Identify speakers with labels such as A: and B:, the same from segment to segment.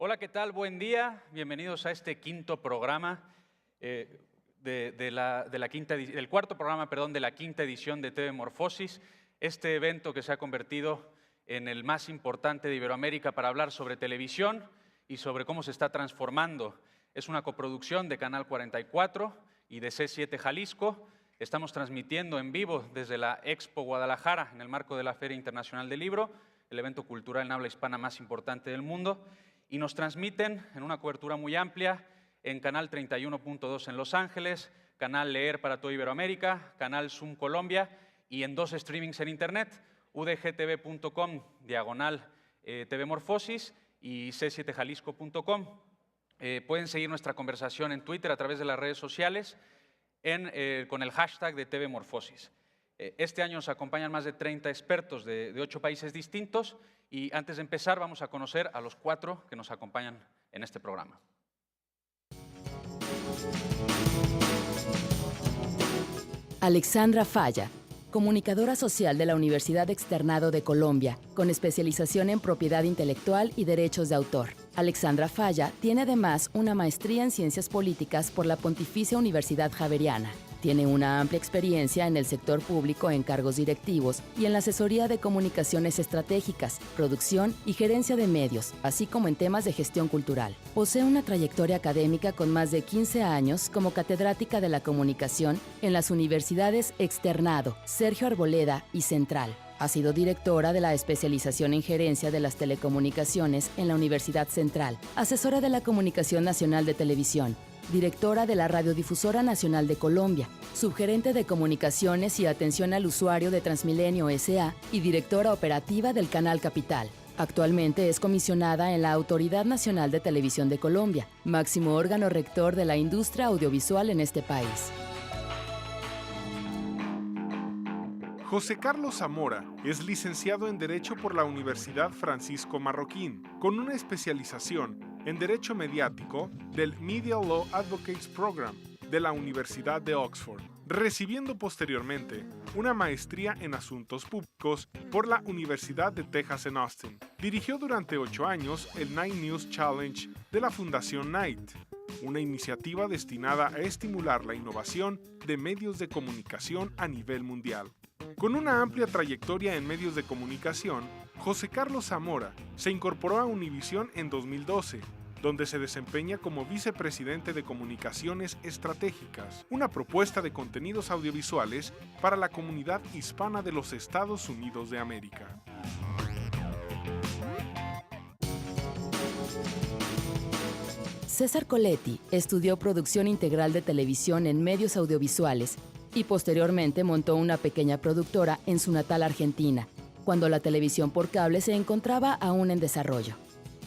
A: Hola, ¿qué tal? Buen día. Bienvenidos a este quinto programa, del cuarto programa, perdón, de la quinta edición de TV Morfosis. Este evento que se ha convertido en el más importante de Iberoamérica para hablar sobre televisión y sobre cómo se está transformando. Es una coproducción de Canal 44 y de C7 Jalisco. Estamos transmitiendo en vivo desde la Expo Guadalajara en el marco de la Feria Internacional del Libro, el evento cultural en habla hispana más importante del mundo. Y nos transmiten en una cobertura muy amplia en Canal 31.2 en Los Ángeles, Canal Leer para toda Iberoamérica, Canal Zoom Colombia y en 2 streamings en Internet, udgtv.com/TV Morfosis y c7jalisco.com. Pueden seguir nuestra conversación en Twitter a través de las redes sociales con el hashtag de TV Morfosis. Este año nos acompañan más de 30 expertos de 8 países distintos y antes de empezar vamos a conocer a los 4 que nos acompañan en este programa.
B: Alexandra Falla, comunicadora social de la Universidad Externado de Colombia, con especialización en propiedad intelectual y derechos de autor. Alexandra Falla tiene además una maestría en Ciencias Políticas por la Pontificia Universidad Javeriana. Tiene una amplia experiencia en el sector público en cargos directivos y en la asesoría de comunicaciones estratégicas, producción y gerencia de medios, así como en temas de gestión cultural. Posee una trayectoria académica con más de 15 años como catedrática de la comunicación en las universidades Externado, Sergio Arboleda y Central. Ha sido directora de la especialización en gerencia de las telecomunicaciones en la Universidad Central, asesora de la Comunicación Nacional de Televisión, directora de la Radiodifusora Nacional de Colombia, subgerente de Comunicaciones y Atención al Usuario de Transmilenio S.A. y directora operativa del Canal Capital. Actualmente es comisionada en la Autoridad Nacional de Televisión de Colombia, máximo órgano rector de la industria audiovisual en este país.
C: José Carlos Zamora es licenciado en Derecho por la Universidad Francisco Marroquín, con una especialización en Derecho Mediático del Media Law Advocates Program de la Universidad de Oxford, recibiendo posteriormente una maestría en Asuntos Públicos por la Universidad de Texas en Austin. Dirigió durante 8 años el Night News Challenge de la Fundación Night, una iniciativa destinada a estimular la innovación de medios de comunicación a nivel mundial. Con una amplia trayectoria en medios de comunicación, José Carlos Zamora se incorporó a Univisión en 2012, donde se desempeña como vicepresidente de Comunicaciones Estratégicas, una propuesta de contenidos audiovisuales para la comunidad hispana de los Estados Unidos de América.
B: César Coletti estudió producción integral de televisión en medios audiovisuales y posteriormente montó una pequeña productora en su natal Argentina, cuando la televisión por cable se encontraba aún en desarrollo.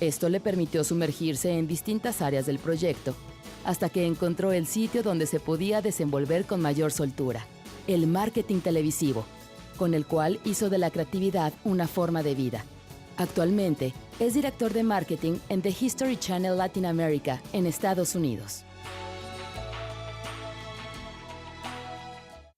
B: Esto le permitió sumergirse en distintas áreas del proyecto, hasta que encontró el sitio donde se podía desenvolver con mayor soltura, el marketing televisivo, con el cual hizo de la creatividad una forma de vida. Actualmente es director de marketing en The History Channel Latin America en Estados Unidos.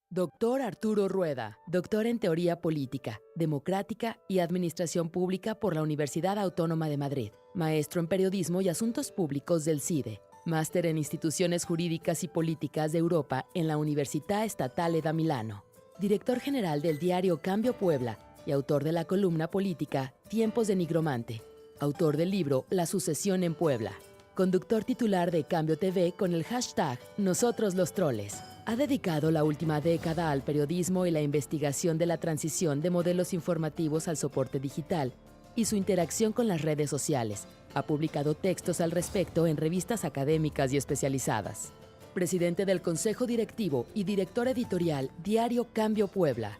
B: Doctor Arturo Rueda, doctor en Teoría Política, Democrática y Administración Pública por la Universidad Autónoma de Madrid, maestro en Periodismo y Asuntos Públicos del CIDE. máster en Instituciones Jurídicas y Políticas de Europa en la Università Statale da Milano, director general del diario Cambio Puebla y autor de la columna política Tiempos de Nigromante, autor del libro La sucesión en Puebla, conductor titular de Cambio TV con el hashtag Nosotros los Troles. Ha dedicado la última década al periodismo y la investigación de la transición de modelos informativos al soporte digital y su interacción con las redes sociales. Ha publicado textos al respecto en revistas académicas y especializadas. Presidente del Consejo Directivo y director editorial Diario Cambio Puebla.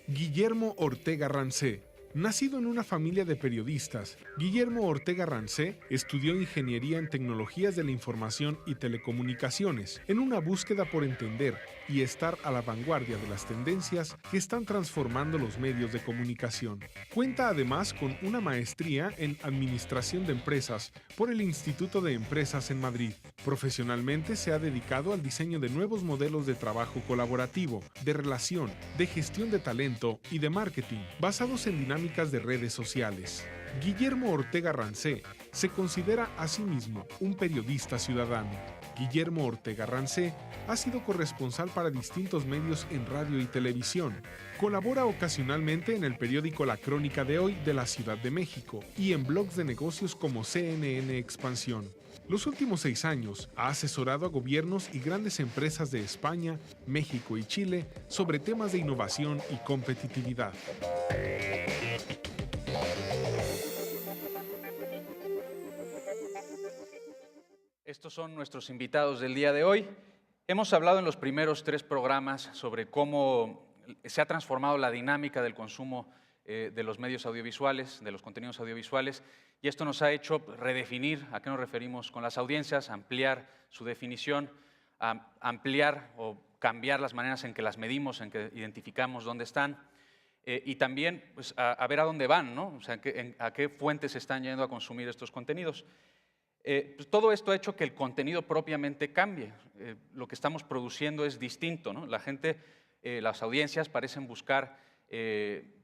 C: Guillermo Ortega Rancé. Nacido en una familia de periodistas, Guillermo Ortega Rancé estudió Ingeniería en Tecnologías de la Información y Telecomunicaciones, en una búsqueda por entender y estar a la vanguardia de las tendencias que están transformando los medios de comunicación. Cuenta además con una maestría en Administración de Empresas por el Instituto de Empresas en Madrid. Profesionalmente se ha dedicado al diseño de nuevos modelos de trabajo colaborativo, de relación, de gestión de talento y de marketing, basados en dinámicas de redes sociales. Guillermo Ortega Rancé se considera a sí mismo un periodista ciudadano. Guillermo Ortega Rancé ha sido corresponsal para distintos medios en radio y televisión. Colabora ocasionalmente en el periódico La Crónica de Hoy de la Ciudad de México y en blogs de negocios como CNN Expansión. Los últimos 6 años ha asesorado a gobiernos y grandes empresas de España, México y Chile sobre temas de innovación y competitividad.
A: Estos son nuestros invitados del día de hoy. Hemos hablado en los primeros 3 programas sobre cómo se ha transformado la dinámica del consumo de los medios audiovisuales, de los contenidos audiovisuales, y esto nos ha hecho redefinir a qué nos referimos con las audiencias, ampliar su definición, ampliar o cambiar las maneras en que las medimos, en que identificamos dónde están, y también pues, a ver a dónde van, ¿no? O sea, a qué fuentes están yendo a consumir estos contenidos. Pues todo esto ha hecho que el contenido propiamente cambie. Lo que estamos produciendo es distinto, ¿no? La gente, las audiencias parecen buscar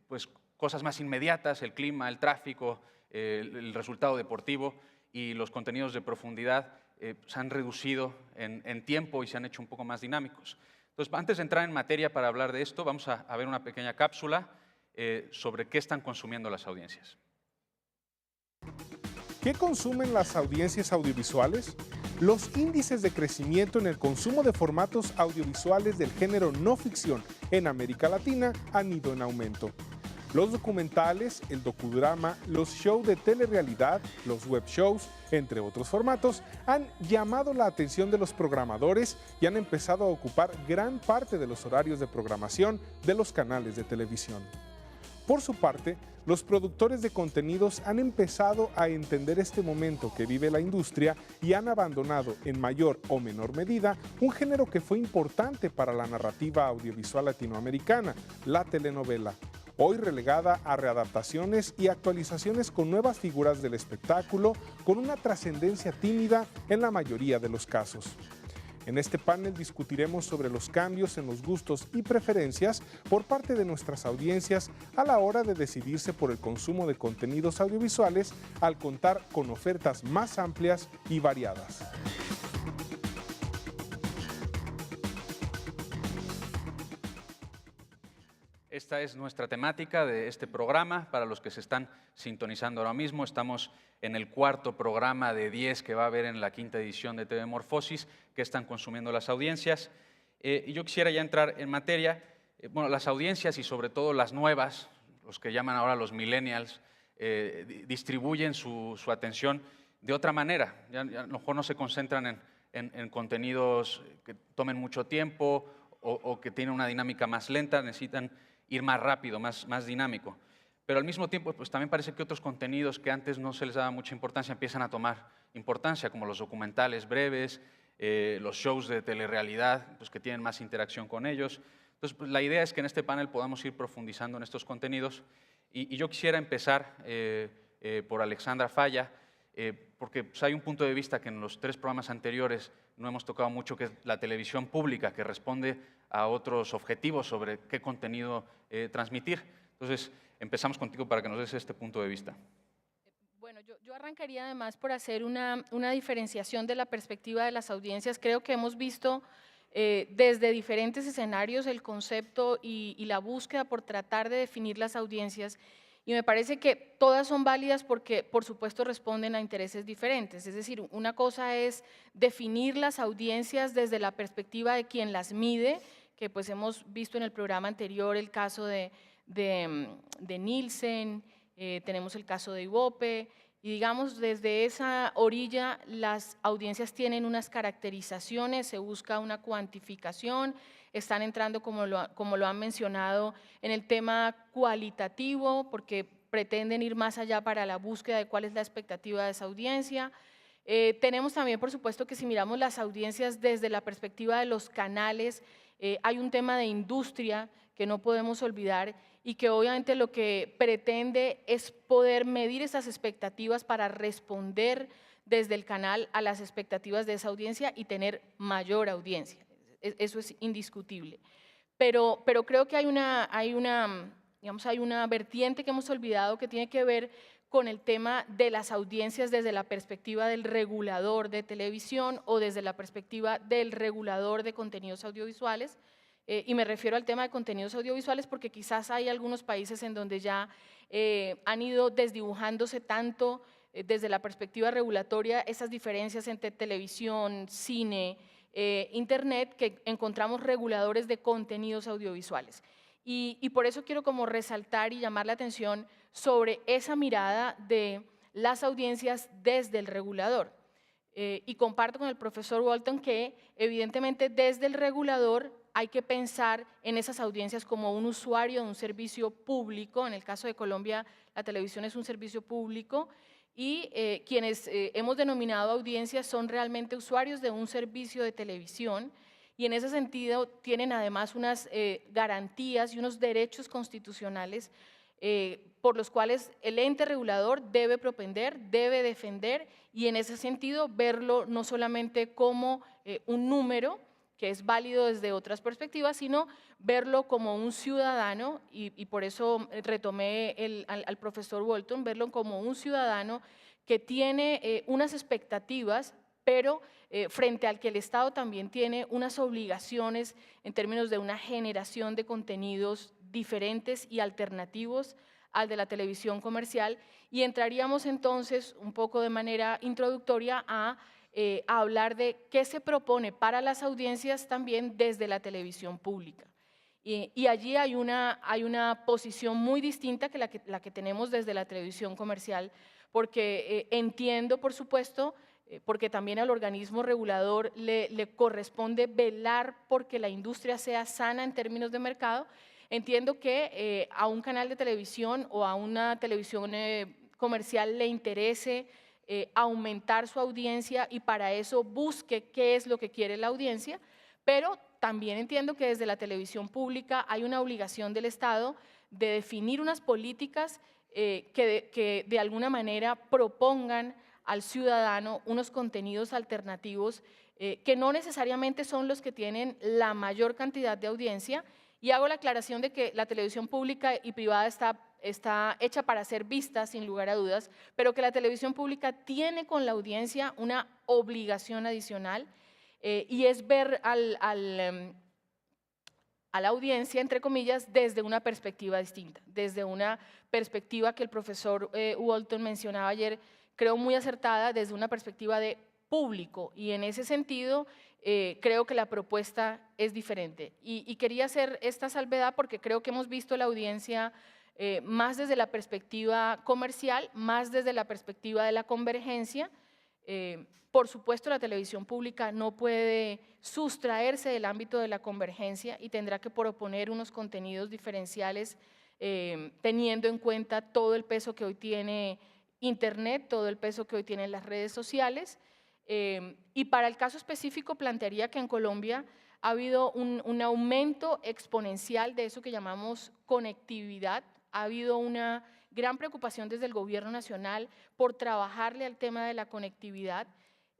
A: pues, cosas más inmediatas, el clima, el tráfico, el resultado deportivo, y los contenidos de profundidad se han reducido en tiempo y se han hecho un poco más dinámicos. Entonces, antes de entrar en materia para hablar de esto, vamos a ver una pequeña cápsula sobre qué están consumiendo las audiencias.
C: ¿Qué consumen las audiencias audiovisuales? Los índices de crecimiento en el consumo de formatos audiovisuales del género no ficción en América Latina han ido en aumento. Los documentales, el docudrama, los shows de telerrealidad, los web shows, entre otros formatos, han llamado la atención de los programadores y han empezado a ocupar gran parte de los horarios de programación de los canales de televisión. Por su parte, los productores de contenidos han empezado a entender este momento que vive la industria y han abandonado en mayor o menor medida un género que fue importante para la narrativa audiovisual latinoamericana, la telenovela, hoy relegada a readaptaciones y actualizaciones con nuevas figuras del espectáculo, con una trascendencia tímida en la mayoría de los casos. En este panel discutiremos sobre los cambios en los gustos y preferencias por parte de nuestras audiencias a la hora de decidirse por el consumo de contenidos audiovisuales al contar con ofertas más amplias y variadas.
A: Esta es nuestra temática de este programa. Para los que se están sintonizando ahora mismo, estamos en el 4º programa de 10 que va a haber en la 5ª edición de TV Morfosis, que están consumiendo las audiencias. Y yo quisiera ya entrar en materia. Bueno, las audiencias y sobre todo las nuevas, los que llaman ahora los millennials, distribuyen su atención de otra manera. Ya a lo mejor no se concentran en contenidos que tomen mucho tiempo o que tienen una dinámica más lenta, necesitan ir más rápido, más dinámico. Pero al mismo tiempo, pues también parece que otros contenidos que antes no se les daba mucha importancia empiezan a tomar importancia, como los documentales breves, los shows de telerrealidad, pues que tienen más interacción con ellos. Entonces, pues, la idea es que en este panel podamos ir profundizando en estos contenidos. Y yo quisiera empezar por Alexandra Falla, porque pues, hay un punto de vista que en los 3 programas anteriores no hemos tocado mucho, que es la televisión pública, que responde a otros objetivos sobre qué contenido transmitir. Entonces, empezamos contigo para que nos des este punto de vista.
D: Bueno, yo arrancaría además por hacer una diferenciación de la perspectiva de las audiencias. Creo que hemos visto desde diferentes escenarios el concepto y la búsqueda por tratar de definir las audiencias, y me parece que todas son válidas porque, por supuesto, responden a intereses diferentes. Es decir, una cosa es definir las audiencias desde la perspectiva de quien las mide, que pues hemos visto en el programa anterior el caso de Nielsen, tenemos el caso de Ibope, y digamos desde esa orilla las audiencias tienen unas caracterizaciones, se busca una cuantificación, están entrando, como lo han mencionado, en el tema cualitativo, porque pretenden ir más allá para la búsqueda de cuál es la expectativa de esa audiencia. Tenemos también, por supuesto, que si miramos las audiencias desde la perspectiva de los canales, hay un tema de industria que no podemos olvidar y que obviamente lo que pretende es poder medir esas expectativas para responder desde el canal a las expectativas de esa audiencia y tener mayor audiencia. Eso es indiscutible. Pero creo que hay una vertiente que hemos olvidado que tiene que ver con el tema de las audiencias desde la perspectiva del regulador de televisión o desde la perspectiva del regulador de contenidos audiovisuales. Y me refiero al tema de contenidos audiovisuales porque quizás hay algunos países en donde ya han ido desdibujándose tanto desde la perspectiva regulatoria esas diferencias entre televisión, cine, internet, que encontramos reguladores de contenidos audiovisuales. Y por eso quiero como resaltar y llamar la atención sobre esa mirada de las audiencias desde el regulador. Y comparto con el profesor Walton que evidentemente desde el regulador hay que pensar en esas audiencias como un usuario de un servicio público. En el caso de Colombia, la televisión es un servicio público y quienes hemos denominado audiencias son realmente usuarios de un servicio de televisión, y en ese sentido tienen además unas garantías y unos derechos constitucionales por los cuales el ente regulador debe propender, debe defender, y en ese sentido verlo no solamente como un número, que es válido desde otras perspectivas, sino verlo como un ciudadano, y por eso retomé al profesor Walton, verlo como un ciudadano que tiene unas expectativas, pero frente al que el Estado también tiene unas obligaciones en términos de una generación de contenidos diferentes y alternativos al de la televisión comercial, y entraríamos entonces un poco de manera introductoria a hablar de qué se propone para las audiencias también desde la televisión pública. Y allí hay una posición muy distinta que la que tenemos desde la televisión comercial, porque entiendo, por supuesto, porque también al organismo regulador le corresponde velar porque la industria sea sana en términos de mercado. Entiendo que a un canal de televisión o a una televisión comercial le interese aumentar su audiencia y para eso busque qué es lo que quiere la audiencia, pero también entiendo que desde la televisión pública hay una obligación del Estado de definir unas políticas que de alguna manera propongan al ciudadano unos contenidos alternativos que no necesariamente son los que tienen la mayor cantidad de audiencia. Y hago la aclaración de que la televisión pública y privada está hecha para ser vista, sin lugar a dudas, pero que la televisión pública tiene con la audiencia una obligación adicional y es ver a la audiencia, entre comillas, desde una perspectiva distinta, desde una perspectiva que el profesor Walton mencionaba ayer, creo muy acertada, desde una perspectiva de público, y en ese sentido creo que la propuesta es diferente. Y quería hacer esta salvedad porque creo que hemos visto la audiencia más desde la perspectiva comercial, más desde la perspectiva de la convergencia. Por supuesto, la televisión pública no puede sustraerse del ámbito de la convergencia y tendrá que proponer unos contenidos diferenciales teniendo en cuenta todo el peso que hoy tiene Internet, todo el peso que hoy tienen las redes sociales. Y para el caso específico plantearía que en Colombia ha habido un aumento exponencial de eso que llamamos conectividad. Ha habido una gran preocupación desde el gobierno nacional por trabajarle al tema de la conectividad.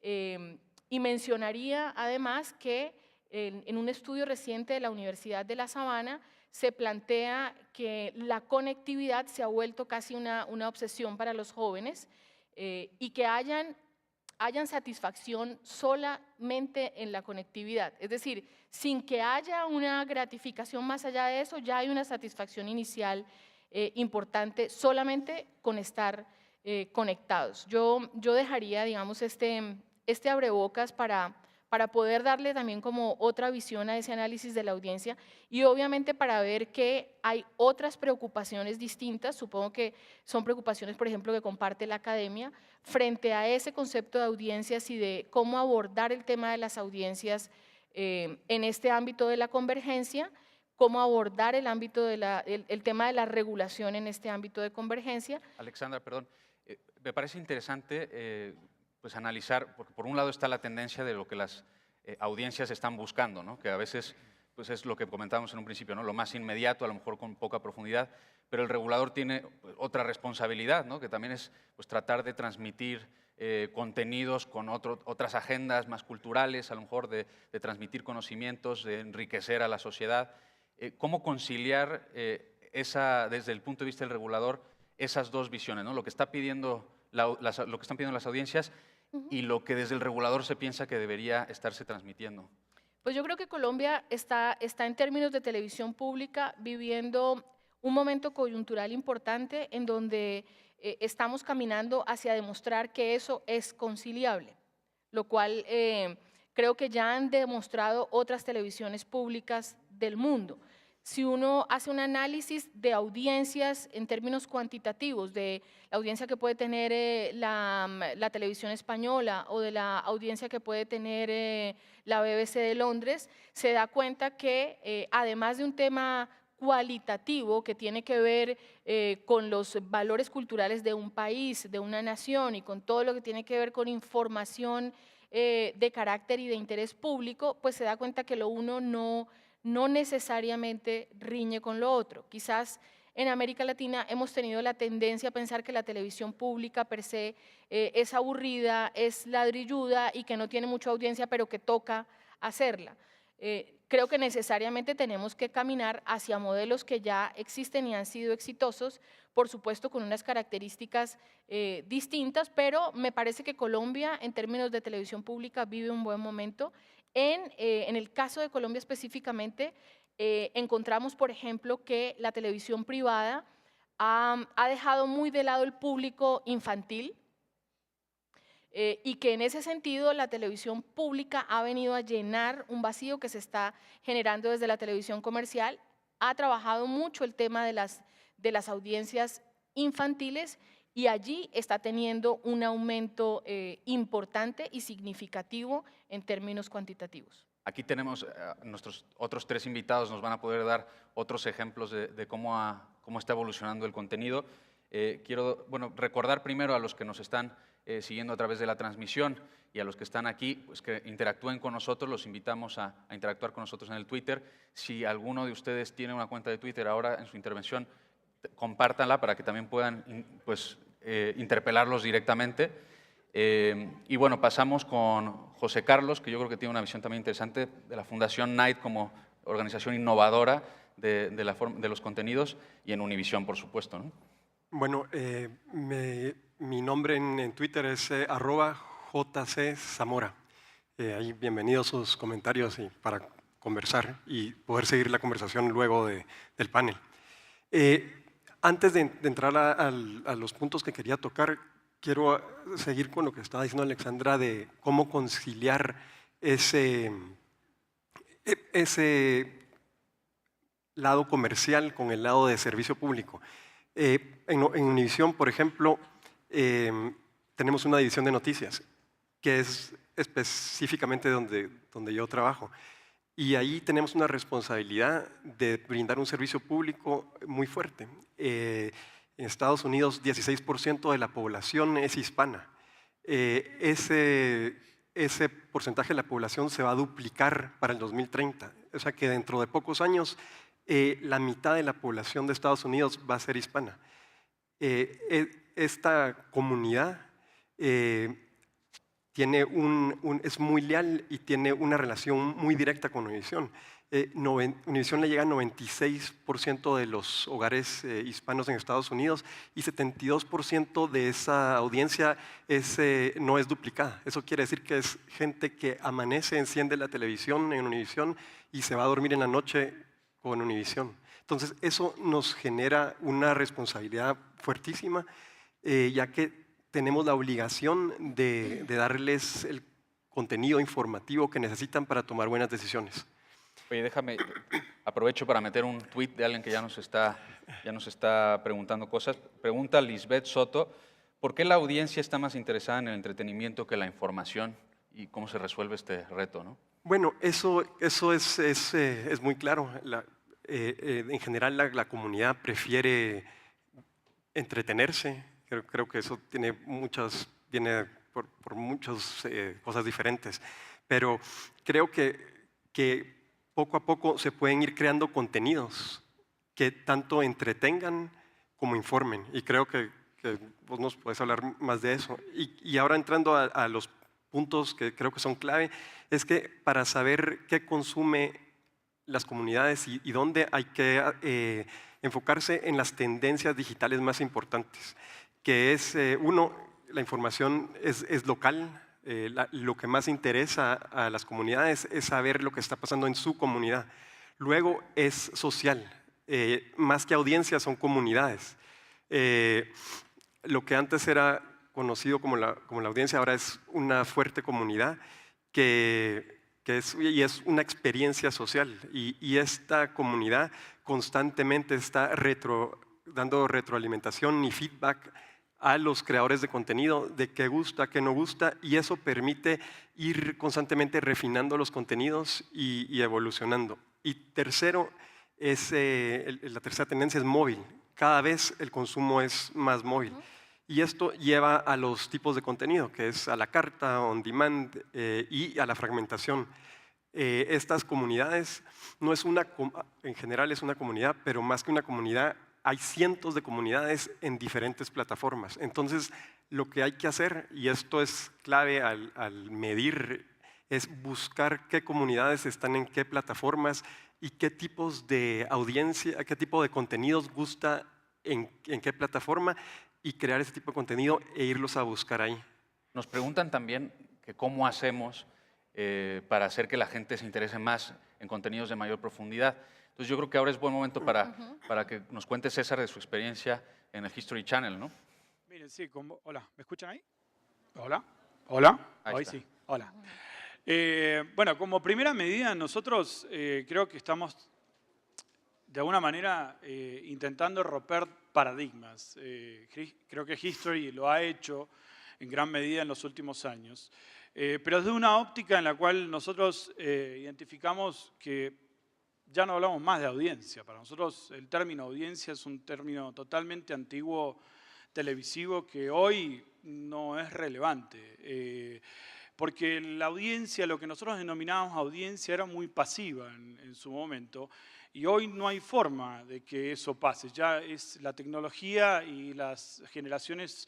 D: Y mencionaría además que en un estudio reciente de la Universidad de La Sabana se plantea que la conectividad se ha vuelto casi una obsesión para los jóvenes. y que hayan satisfacción solamente en la conectividad. Es decir, sin que haya una gratificación más allá de eso, ya hay una satisfacción inicial importante solamente con estar conectados. Yo dejaría, digamos, este abrebocas para poder darle también como otra visión a ese análisis de la audiencia y obviamente para ver que hay otras preocupaciones distintas, supongo que son preocupaciones, por ejemplo, que comparte la academia, frente a ese concepto de audiencias y de cómo abordar el tema de las audiencias en este ámbito de la convergencia, cómo abordar el tema de la regulación en este ámbito de convergencia.
A: Alexandra, perdón, me parece interesante pues analizar, porque por un lado está la tendencia de lo que las audiencias están buscando, ¿no? Que a veces pues es lo que comentábamos en un principio, ¿no? Lo más inmediato, a lo mejor con poca profundidad, pero el regulador tiene otra responsabilidad, ¿no? Que también es pues, tratar de transmitir contenidos con otras agendas más culturales, a lo mejor de transmitir conocimientos, de enriquecer a la sociedad. ¿Cómo conciliar desde el punto de vista del regulador esas dos visiones, ¿no? Lo que está pidiendo lo que están pidiendo las audiencias y lo que desde el regulador se piensa que debería estarse transmitiendo?
D: Pues yo creo que Colombia está en términos de televisión pública viviendo un momento coyuntural importante en donde estamos caminando hacia demostrar que eso es conciliable, lo cual creo que ya han demostrado otras televisiones públicas del mundo. Si uno hace un análisis de audiencias en términos cuantitativos, de la audiencia que puede tener la televisión española o de la audiencia que puede tener la BBC de Londres, se da cuenta que además de un tema cualitativo que tiene que ver con los valores culturales de un país, de una nación y con todo lo que tiene que ver con información de carácter y de interés público, pues se da cuenta que lo uno no necesariamente riñe con lo otro. Quizás en América Latina hemos tenido la tendencia a pensar que la televisión pública per se es aburrida, es ladrilluda y que no tiene mucha audiencia, pero que toca hacerla. Creo que necesariamente tenemos que caminar hacia modelos que ya existen y han sido exitosos, por supuesto con unas características distintas, pero me parece que Colombia en términos de televisión pública vive un buen momento. En el caso de Colombia específicamente, encontramos, por ejemplo, que la televisión privada ha dejado muy de lado el público infantil y que en ese sentido la televisión pública ha venido a llenar un vacío que se está generando desde la televisión comercial, ha trabajado mucho el tema de las audiencias infantiles y allí está teniendo un aumento importante y significativo en términos cuantitativos.
A: Aquí tenemos nuestros otros tres invitados, nos van a poder dar otros ejemplos de cómo está evolucionando el contenido. Quiero recordar primero a los que nos están siguiendo a través de la transmisión y a los que están aquí, pues que interactúen con nosotros, los invitamos a interactuar con nosotros en el Twitter. Si alguno de ustedes tiene una cuenta de Twitter ahora en su intervención, compártanla para que también puedan interpelarlos directamente. Y bueno, pasamos con José Carlos, que yo creo que tiene una visión también interesante de la Fundación Knight como organización innovadora de los contenidos y en Univisión, por supuesto, ¿no?
E: Bueno, mi nombre en Twitter es @JCZamora. Ahí bienvenidos sus comentarios para conversar y poder seguir la conversación luego del panel. Antes de entrar a los puntos que quería tocar, quiero seguir con lo que estaba diciendo Alexandra de cómo conciliar ese lado comercial con el lado de servicio público. En Univisión, por ejemplo, tenemos una división de noticias, que es específicamente donde yo trabajo. Y ahí tenemos una responsabilidad de brindar un servicio público muy fuerte. En Estados Unidos, 16% de la población es hispana. Ese porcentaje de la población se va a duplicar para el 2030. O sea que dentro de pocos años, la mitad de la población de Estados Unidos va a ser hispana. Esta comunidad es muy leal y tiene una relación muy directa con Univision. Univision le llega a 96% de los hogares hispanos en Estados Unidos y 72% de esa audiencia no es duplicada. Eso quiere decir que es gente que amanece, enciende la televisión en Univision y se va a dormir en la noche con Univision. Entonces, eso nos genera una responsabilidad fuertísima, ya que tenemos la obligación de darles el contenido informativo que necesitan para tomar buenas decisiones.
A: Oye, aprovecho para meter un tuit de alguien que ya nos está preguntando cosas. Pregunta Lisbeth Soto, ¿por qué la audiencia está más interesada en el entretenimiento que la información? ¿Y cómo se resuelve este reto, no?
E: Bueno, eso es muy claro. En general, la comunidad prefiere entretenerse. Creo que eso viene por muchas cosas diferentes. Pero creo que poco a poco se pueden ir creando contenidos que tanto entretengan como informen. Y creo que vos nos puedes hablar más de eso. Y ahora entrando a los puntos que creo que son clave, es que para saber qué consume las comunidades y dónde hay que enfocarse en las tendencias digitales más importantes, que es, la información es local. Lo que más interesa a las comunidades es saber lo que está pasando en su comunidad. Luego es social. Más que audiencias, son comunidades. Lo que antes era conocido como la audiencia, ahora es una fuerte comunidad y es una experiencia social. Y esta comunidad constantemente está dando retroalimentación y feedback a los creadores de contenido, de qué gusta, qué no gusta, y eso permite ir constantemente refinando los contenidos y evolucionando. Y tercero, la tercera tendencia es móvil. Cada vez el consumo es más móvil. Y esto lleva a los tipos de contenido, que es a la carta, on demand y a la fragmentación. Estas comunidades, en general es una comunidad, pero más que una comunidad, hay cientos de comunidades en diferentes plataformas. Entonces, lo que hay que hacer, y esto es clave al medir, es buscar qué comunidades están en qué plataformas y qué tipos de audiencia, qué tipo de contenidos gusta en qué plataforma y crear ese tipo de contenido e irlos a buscar ahí.
A: Nos preguntan también que cómo hacemos para hacer que la gente se interese más en contenidos de mayor profundidad. Entonces yo creo que ahora es buen momento para que nos cuente César de su experiencia en el History Channel, ¿no?
F: Miren, sí, hola, ¿me escuchan ahí? Hola, hola,
A: Ahí
F: hoy
A: está.
F: sí, hola. Bueno, como primera medida nosotros creo que estamos de alguna manera intentando romper paradigmas. Creo que History lo ha hecho en gran medida en los últimos años, pero desde una óptica en la cual nosotros identificamos que ya no hablamos más de audiencia. Para nosotros el término audiencia es un término totalmente antiguo, televisivo, que hoy no es relevante. Porque la audiencia, lo que nosotros denominábamos audiencia, era muy pasiva en su momento. Y hoy no hay forma de que eso pase. Ya es la tecnología y las generaciones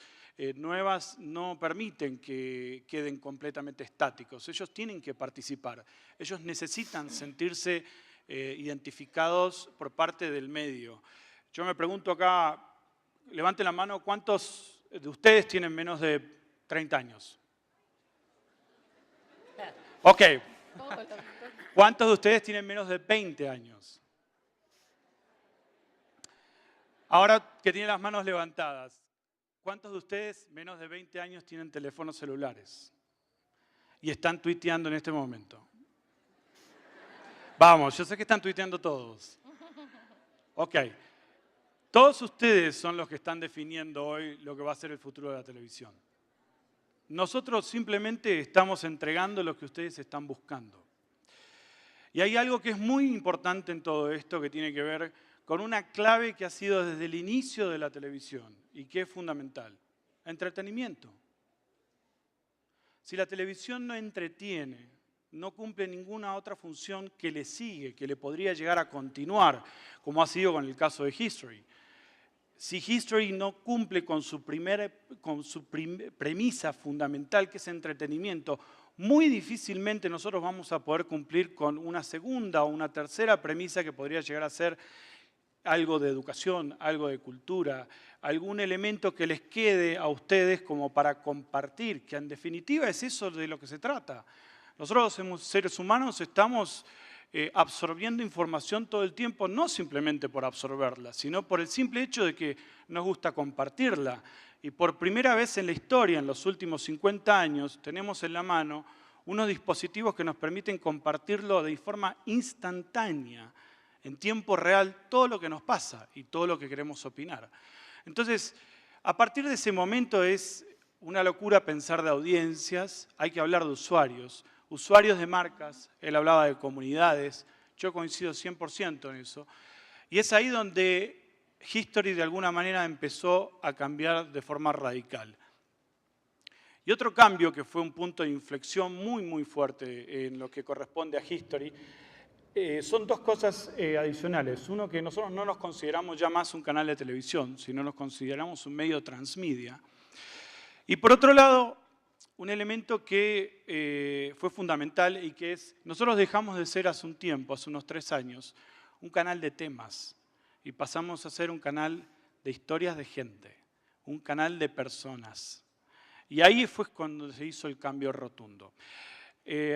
F: nuevas no permiten que queden completamente estáticos. Ellos tienen que participar. Ellos necesitan sentirse identificados por parte del medio. Yo me pregunto acá, levanten la mano, ¿cuántos de ustedes tienen menos de 30 años? Ok. ¿Cuántos de ustedes tienen menos de 20 años? Ahora que tienen las manos levantadas, ¿cuántos de ustedes menos de 20 años tienen teléfonos celulares? Y están tuiteando en este momento. Vamos, yo sé que están tuiteando todos. Ok. Todos ustedes son los que están definiendo hoy lo que va a ser el futuro de la televisión. Nosotros simplemente estamos entregando lo que ustedes están buscando. Y hay algo que es muy importante en todo esto que tiene que ver con una clave que ha sido desde el inicio de la televisión y que es fundamental. Entretenimiento. Si la televisión no entretiene, no cumple ninguna otra función que le sigue, que le podría llegar a continuar, como ha sido con el caso de History. si History no cumple con su premisa fundamental, que es entretenimiento, muy difícilmente nosotros vamos a poder cumplir con una segunda o una tercera premisa que podría llegar a ser algo de educación, algo de cultura, algún elemento que les quede a ustedes como para compartir, que en definitiva es eso de lo que se trata. Nosotros los seres humanos estamos absorbiendo información todo el tiempo, no simplemente por absorberla, sino por el simple hecho de que nos gusta compartirla. Y por primera vez en la historia, en los últimos 50 años, tenemos en la mano unos dispositivos que nos permiten compartirlo de forma instantánea, en tiempo real, todo lo que nos pasa y todo lo que queremos opinar. Entonces, a partir de ese momento es una locura pensar de audiencias, hay que hablar de usuarios de marcas, él hablaba de comunidades, yo coincido 100% en eso, y es ahí donde History de alguna manera empezó a cambiar de forma radical. Y otro cambio que fue un punto de inflexión muy fuerte en lo que corresponde a History, son dos cosas adicionales. Uno, que nosotros no nos consideramos ya más un canal de televisión, sino nos consideramos un medio transmedia. Y por otro lado, un elemento que fue fundamental y que es, nosotros dejamos de ser hace un tiempo, hace unos 3 años, un canal de temas y pasamos a ser un canal de historias de gente, un canal de personas. Y ahí fue cuando se hizo el cambio rotundo.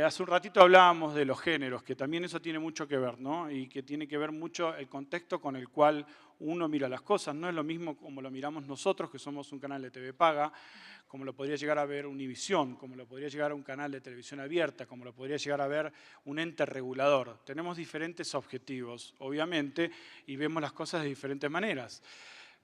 F: Hace un ratito hablábamos de los géneros, que también eso tiene mucho que ver, ¿no? Y que tiene que ver mucho el contexto con el cual uno mira las cosas. No es lo mismo como lo miramos nosotros, que somos un canal de TV paga, como lo podría llegar a ver Univisión, como lo podría llegar a un canal de televisión abierta, como lo podría llegar a ver un ente regulador. Tenemos diferentes objetivos, obviamente, y vemos las cosas de diferentes maneras.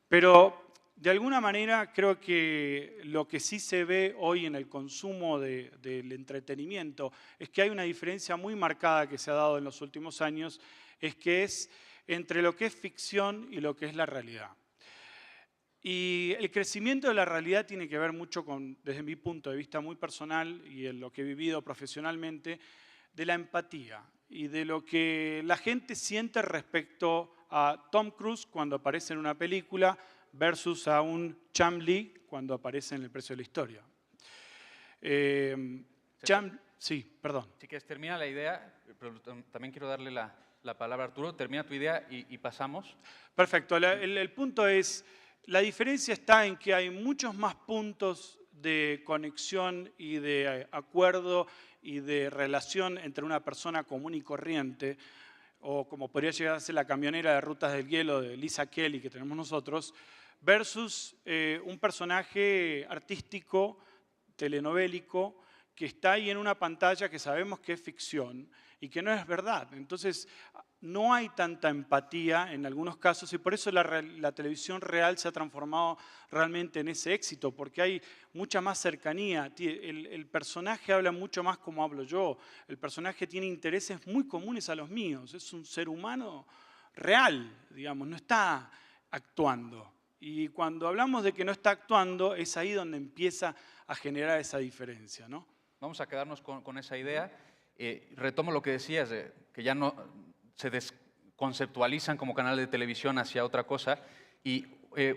F: Pero de alguna manera creo que lo que sí se ve hoy en el consumo del entretenimiento es que hay una diferencia muy marcada que se ha dado en los últimos años, es que es entre lo que es ficción y lo que es la realidad. Y el crecimiento de la realidad tiene que ver mucho con, desde mi punto de vista muy personal y en lo que he vivido profesionalmente, de la empatía y de lo que la gente siente respecto a Tom Cruise cuando aparece en una película versus a un Cham Lee cuando aparece en El precio de la historia. Sí, perdón.
A: Si quieres, termina la idea, pero también quiero darle la palabra a Arturo. Termina tu idea y pasamos.
F: Perfecto. El punto es, la diferencia está en que hay muchos más puntos de conexión y de acuerdo y de relación entre una persona común y corriente, o como podría llegar a ser la camionera de Rutas del Hielo de Lisa Kelly que tenemos nosotros, versus un personaje artístico, telenovélico, que está ahí en una pantalla que sabemos que es ficción y que no es verdad. Entonces, no hay tanta empatía en algunos casos y por eso la televisión real se ha transformado realmente en ese éxito, porque hay mucha más cercanía. El personaje habla mucho más como hablo yo. El personaje tiene intereses muy comunes a los míos. Es un ser humano real, digamos, no está actuando. Y cuando hablamos de que no está actuando, es ahí donde empieza a generar esa diferencia, ¿no?
A: Vamos a quedarnos con esa idea. Retomo lo que decías, que ya no se desconceptualizan como canal de televisión hacia otra cosa. Y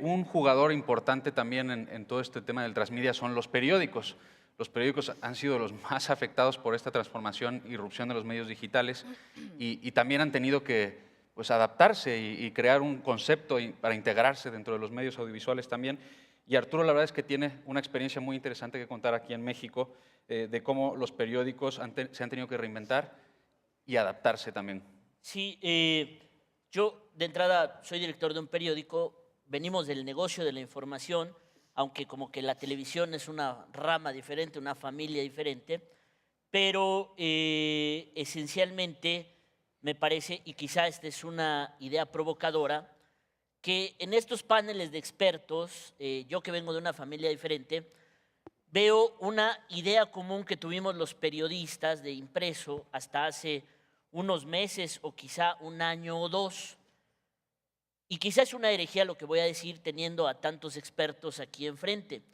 A: un jugador importante también en todo este tema del transmedia son los periódicos. Los periódicos han sido los más afectados por esta transformación, irrupción de los medios digitales y también han tenido que adaptarse y crear un concepto para integrarse dentro de los medios audiovisuales también. Y Arturo, la verdad es que tiene una experiencia muy interesante que contar aquí en México de cómo los periódicos se han tenido que reinventar y adaptarse también.
G: Sí, yo de entrada soy director de un periódico, venimos del negocio de la información, aunque como que la televisión es una rama diferente, una familia diferente, pero esencialmente me parece, y quizá esta es una idea provocadora, que en estos paneles de expertos, yo que vengo de una familia diferente, veo una idea común que tuvimos los periodistas de impreso hasta hace unos meses o quizá un año o dos. Y quizá es una herejía lo que voy a decir teniendo a tantos expertos aquí enfrente.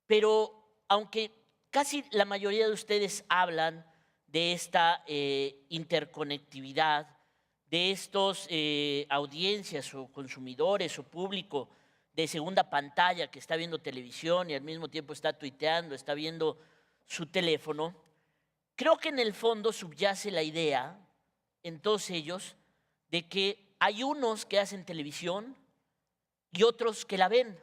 G: Pero aunque casi la mayoría de ustedes hablan de esta interconectividad, de estos audiencias o consumidores o público de segunda pantalla que está viendo televisión y al mismo tiempo está tuiteando, está viendo su teléfono, creo que en el fondo subyace la idea en todos ellos de que hay unos que hacen televisión y otros que la ven.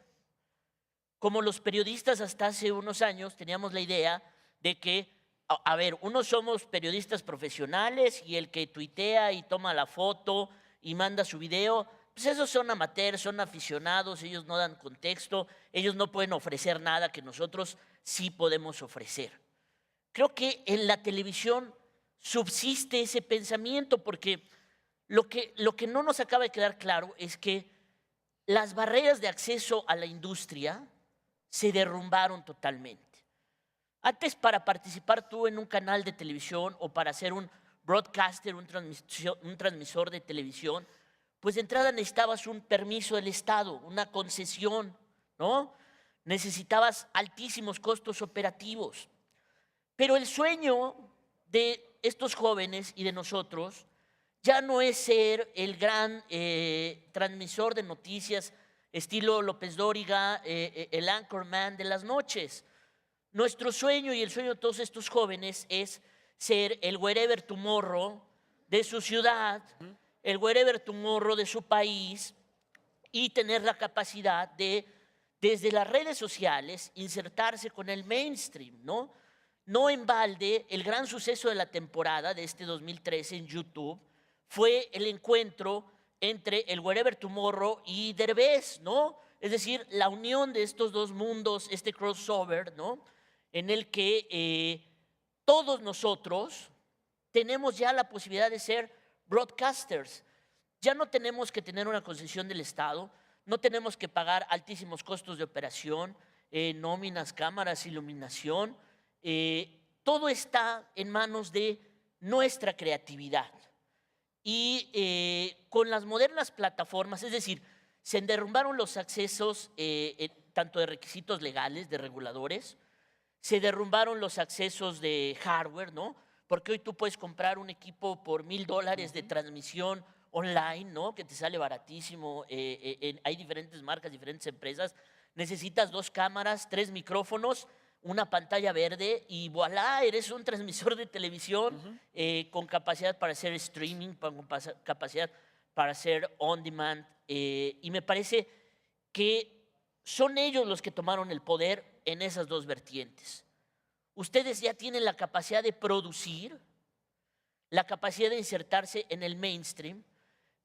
G: Como los periodistas hasta hace unos años teníamos la idea de que, a ver, unos somos periodistas profesionales y el que tuitea y toma la foto y manda su video, pues esos son amateurs, son aficionados, ellos no dan contexto, ellos no pueden ofrecer nada que nosotros sí podemos ofrecer. Creo que en la televisión subsiste ese pensamiento porque lo que no nos acaba de quedar claro es que las barreras de acceso a la industria se derrumbaron totalmente. Antes, para participar tú en un canal de televisión o para ser un broadcaster, un transmisor de televisión, pues de entrada necesitabas un permiso del Estado, una concesión, ¿no? Necesitabas altísimos costos operativos. Pero el sueño de estos jóvenes y de nosotros ya no es ser el gran transmisor de noticias estilo López Dóriga, el anchorman de las noches. Nuestro sueño y el sueño de todos estos jóvenes es ser el wherever tomorrow de su ciudad, el wherever tomorrow de su país y tener la capacidad de, desde las redes sociales, insertarse con el mainstream, ¿no? No en balde, el gran suceso de la temporada de este 2013 en YouTube fue el encuentro entre el Wherever Tomorrow y Derbez, ¿no? Es decir, la unión de estos dos mundos, este crossover, ¿no? En el que todos nosotros tenemos ya la posibilidad de ser broadcasters. Ya no tenemos que tener una concesión del Estado, no tenemos que pagar altísimos costos de operación, nóminas, cámaras, iluminación. Todo está en manos de nuestra creatividad. Y con las modernas plataformas, es decir, se derrumbaron los accesos tanto de requisitos legales, de reguladores, se derrumbaron los accesos de hardware, ¿no? Porque hoy tú puedes comprar un equipo por $1,000 de transmisión online, ¿no? Que te sale baratísimo. Hay diferentes marcas, diferentes empresas. Necesitas 2 cámaras, 3 micrófonos, una pantalla verde y voilà, eres un transmisor de televisión con capacidad para hacer streaming, con capacidad para hacer on demand. Y me parece que son ellos los que tomaron el poder en esas dos vertientes. Ustedes ya tienen la capacidad de producir, la capacidad de insertarse en el mainstream,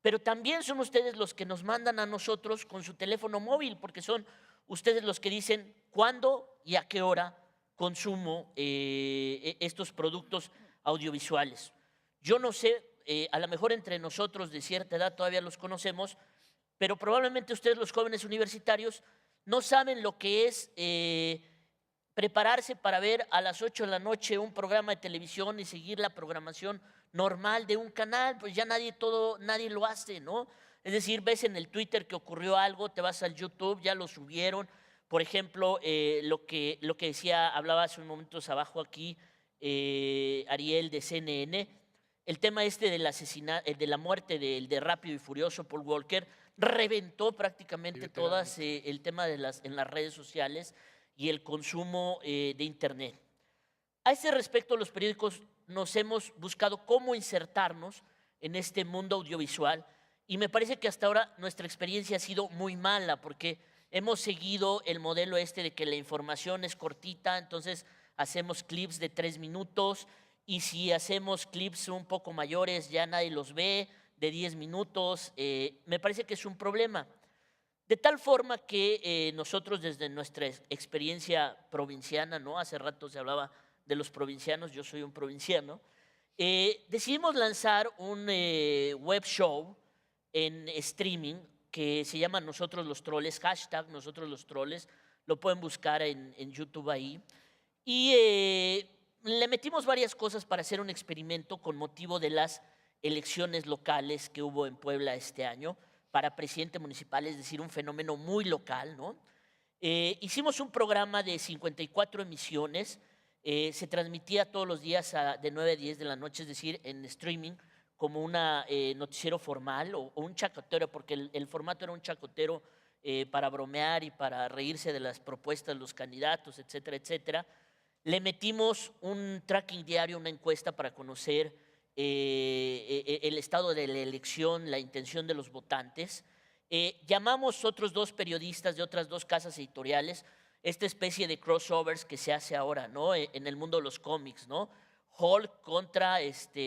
G: pero también son ustedes los que nos mandan a nosotros con su teléfono móvil, porque son ustedes los que dicen cuándo y a qué hora consumo estos productos audiovisuales. Yo no sé, a lo mejor entre nosotros de cierta edad todavía los conocemos, pero probablemente ustedes, los jóvenes universitarios, no saben lo que es prepararse para ver a las 8 de la noche un programa de televisión y seguir la programación normal de un canal. Pues ya nadie lo hace, ¿no? Es decir, ves en el Twitter que ocurrió algo, te vas al YouTube, ya lo subieron. Por ejemplo, lo que decía, hablaba hace unos momentos abajo aquí, Ariel de CNN, el tema este de la muerte de Rápido y Furioso, Paul Walker, reventó prácticamente todas el tema en las redes sociales y el consumo de Internet. A ese respecto, los periódicos nos hemos buscado cómo insertarnos en este mundo audiovisual y me parece que hasta ahora nuestra experiencia ha sido muy mala porque hemos seguido el modelo este de que la información es cortita, entonces hacemos clips de 3 minutos y si hacemos clips un poco mayores ya nadie los ve, de 10 minutos, me parece que es un problema. De tal forma que nosotros desde nuestra experiencia provinciana, ¿no? Hace rato se hablaba de los provincianos, yo soy un provinciano, decidimos lanzar un web show en streaming que se llama Nosotros los Troles, hashtag Nosotros los Troles, lo pueden buscar en YouTube ahí. Y le metimos varias cosas para hacer un experimento con motivo de las elecciones locales que hubo en Puebla este año para presidente municipal, es decir, un fenómeno muy local, ¿no? Hicimos un programa de 54 emisiones, se transmitía todos los días de 9 a 10 de la noche, es decir, en streaming, como un noticiero formal o un chacotero, porque el formato era un chacotero para bromear y para reírse de las propuestas de los candidatos, etcétera, etcétera. Le metimos un tracking diario, una encuesta para conocer el estado de la elección, la intención de los votantes. Llamamos otros 2 periodistas de otras 2 casas editoriales, esta especie de crossovers que se hace ahora, ¿no? En el mundo de los cómics, ¿no? Hulk contra